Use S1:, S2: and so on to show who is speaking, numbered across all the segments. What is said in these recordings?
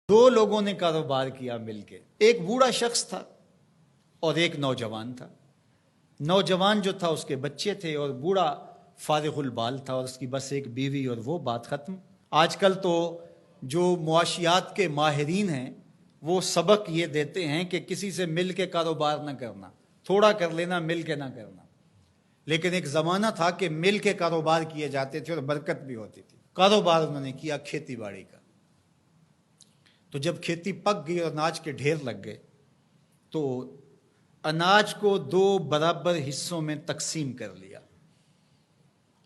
S1: دو لوگوں نے کاروبار کیا مل کے، ایک بوڑھا شخص تھا اور ایک نوجوان تھا۔ نوجوان جو تھا اس کے بچے تھے اور بوڑھا فارغ البال تھا اور اس کی بس ایک بیوی، اور وہ بات ختم۔ آج کل تو جو معاشیات کے ماہرین ہیں وہ سبق یہ دیتے ہیں کہ کسی سے مل کے کاروبار نہ کرنا، تھوڑا کر لینا، مل کے نہ کرنا۔ لیکن ایک زمانہ تھا کہ مل کے کاروبار کیے جاتے تھے اور برکت بھی ہوتی تھی۔ کاروبار انہوں نے کیا کھیتی باڑی کا۔ تو جب کھیتی پک گئی اور اناج کے ڈھیر لگ گئے تو اناج کو دو برابر حصوں میں تقسیم کر لیا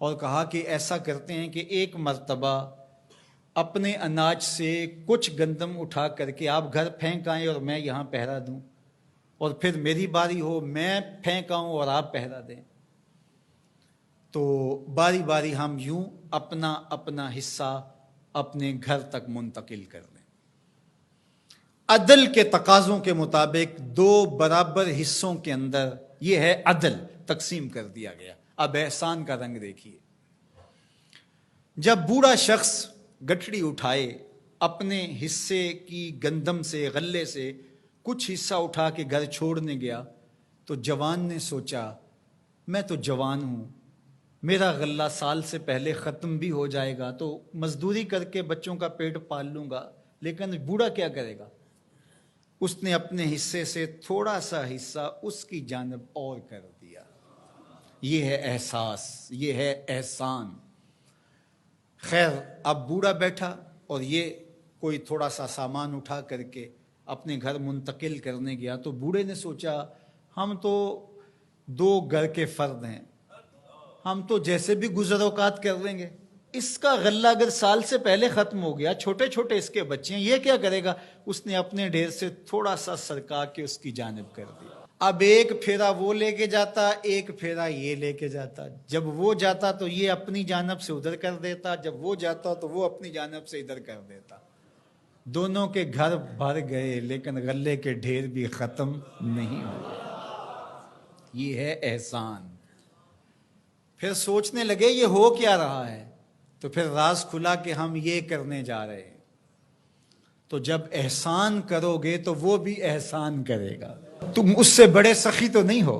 S1: اور کہا کہ ایسا کرتے ہیں کہ ایک مرتبہ اپنے اناج سے کچھ گندم اٹھا کر کے آپ گھر پھینک آئیں اور میں یہاں پہرا دوں، اور پھر میری باری ہو میں پھینک آؤں اور آپ پہرا دیں۔ تو باری باری ہم یوں اپنا اپنا حصہ اپنے گھر تک منتقل کر لیں۔ عدل کے تقاضوں کے مطابق دو برابر حصوں کے اندر یہ ہے عدل، تقسیم کر دیا گیا۔ اب احسان کا رنگ دیکھیے۔ جب بوڑھا شخص گٹھڑی اٹھائے اپنے حصے کی گندم سے، غلے سے کچھ حصہ اٹھا کے گھر چھوڑنے گیا تو جوان نے سوچا میں تو جوان ہوں، میرا غلہ سال سے پہلے ختم بھی ہو جائے گا تو مزدوری کر کے بچوں کا پیٹ پال لوں گا، لیکن بوڑھا کیا کرے گا؟ اس نے اپنے حصے سے تھوڑا سا حصہ اس کی جانب اور کر دیا۔ یہ ہے احساس، یہ ہے احسان۔ خیر، اب بوڑھا بیٹھا اور یہ کوئی تھوڑا سا سامان اٹھا کر کے اپنے گھر منتقل کرنے گیا تو بوڑھے نے سوچا ہم تو دو گھر کے فرد ہیں، ہم تو جیسے بھی گزر اوقات کر لیں گے، اس کا غلہ اگر سال سے پہلے ختم ہو گیا، چھوٹے چھوٹے اس کے بچے ہیں، یہ کیا کرے گا؟ اس نے اپنے ڈھیر سے تھوڑا سا سرکا کے اس کی جانب کر دیا۔ اب ایک پھیرا وہ لے کے جاتا، ایک پھیرا یہ لے کے جاتا۔ جب وہ جاتا تو یہ اپنی جانب سے ادھر کر دیتا، جب وہ جاتا تو وہ اپنی جانب سے ادھر کر دیتا۔ دونوں کے گھر بھر گئے لیکن غلے کے ڈھیر بھی ختم نہیں ہوئے۔ یہ ہے احسان۔ پھر سوچنے لگے یہ ہو کیا رہا ہے، تو پھر راز کھلا کہ ہم یہ کرنے جا رہے ہیں۔ تو جب احسان کرو گے تو وہ بھی احسان کرے گا، تم اس سے بڑے سخی تو نہیں ہو۔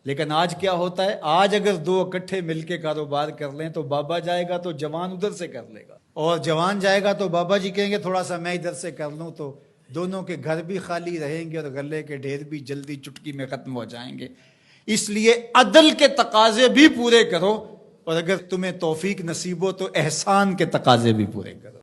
S1: لیکن آج کیا ہوتا ہے، آج اگر دو اکٹھے مل کے کاروبار کر لیں تو بابا جائے گا تو جوان ادھر سے کر لے گا، اور جوان جائے گا تو بابا جی کہیں گے تھوڑا سا میں ادھر سے کر لوں، تو دونوں کے گھر بھی خالی رہیں گے اور غلے کے ڈھیر بھی جلدی چٹکی میں ختم ہو جائیں گے۔ اس لیے عدل کے تقاضے بھی پورے کرو، اور اگر تمہیں توفیق نصیب ہو تو احسان کے تقاضے بھی پورے کرو۔